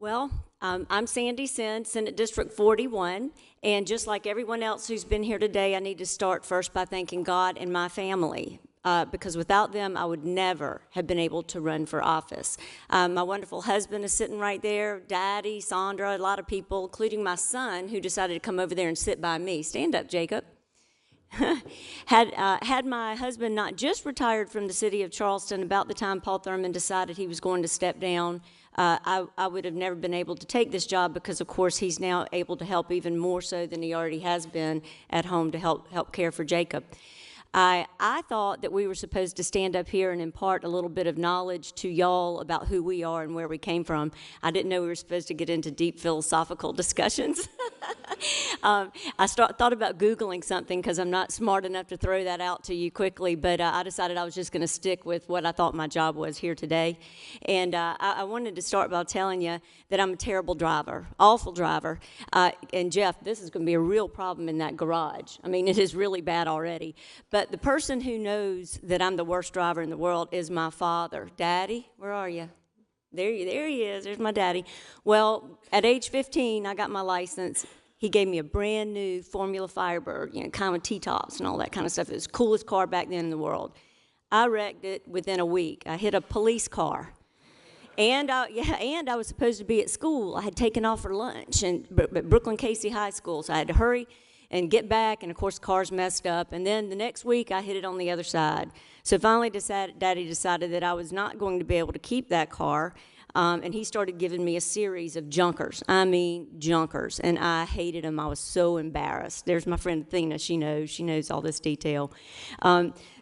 Well, I'm Sandy Senn, Senate District 41, and just like everyone else who's been here today, I need to start first by thanking God and my family, because without them, I would never have been able to run for office. My wonderful husband is sitting right there, Daddy, Sandra, a lot of people, including my son, who decided to come over there and sit by me. Stand up, Jacob. Had my husband not just retired from the city of Charleston about the time Paul Thurmond decided he was going to step down, I would have never been able to take this job because, of course, he's now able to help even more so than he already has been at home to help care for Jacob. I thought that we were supposed to stand up here and impart a little bit of knowledge to y'all about who we are and where we came from. I didn't know we were supposed to get into deep philosophical discussions. I thought about Googling something because I'm not smart enough to throw that out to you quickly, but I decided I was just going to stick with what I thought my job was here today. And I wanted to start by telling you that I'm a terrible driver, awful driver. And Jeff, this is going to be a real problem in that garage. I mean, it is really bad already. But the person who knows that I'm the worst driver in the world is my father. Daddy, where are you? There he is. There's my daddy. Well, at age 15, I got my license. He gave me a brand new Formula Firebird, kind of T-tops and all that kind of stuff. It was the coolest car back then in the world. I wrecked it within a week. I hit a police car. And I was supposed to be at school. I had taken off for lunch at Brooklyn Casey High School, so I had to hurry and get back, and of course, the car's messed up. And then the next week, I hit it on the other side. So finally, Daddy decided that I was not going to be able to keep that car, and he started giving me a series of junkers. I mean, junkers, and I hated them. I was so embarrassed. There's my friend Athena. She knows all this detail.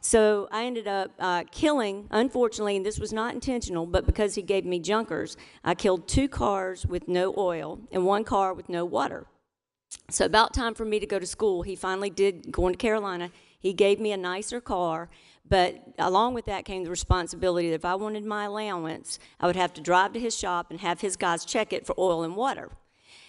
So I ended up killing, unfortunately, and this was not intentional, but because he gave me junkers, I killed 2 cars with no oil and 1 car with no water. So about time for me to go to school, he finally did, going to Carolina, he gave me a nicer car, but along with that came the responsibility that if I wanted my allowance, I would have to drive to his shop and have his guys check it for oil and water.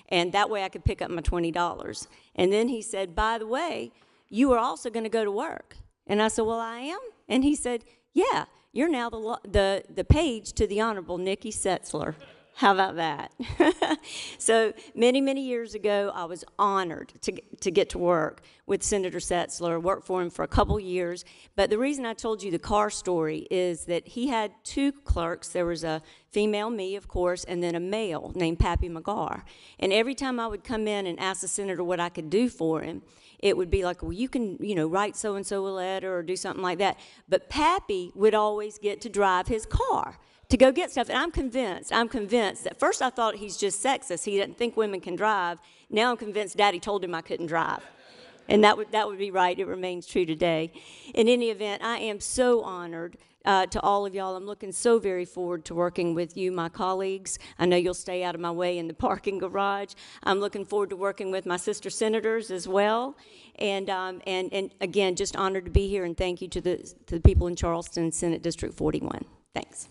And that way I could pick up my $20. And then he said, by the way, you are also going to go to work. And I said, well, I am? And he said, yeah, you're now the page to the Honorable Nikki Setzler. How about that? So many, many years ago, I was honored to get to work with Senator Setzler, worked for him for a couple years. But the reason I told you the car story is that he had 2 clerks. There was a female, me, of course, and then a male named Pappy McGar. And every time I would come in and ask the senator what I could do for him, it would be like, well, you can, write so-and-so a letter or do something like that. But Pappy would always get to drive his car to go get stuff. And I'm convinced that first I thought he's just sexist. He didn't think women can drive. Now I'm convinced Daddy told him I couldn't drive. And that would be right. It remains true today. In any event, I am so honored to all of y'all. I'm looking so very forward to working with you, my colleagues. I know you'll stay out of my way in the parking garage. I'm looking forward to working with my sister senators as well. And again, just honored to be here, and thank you to the people in Charleston, Senate District 41. Thanks.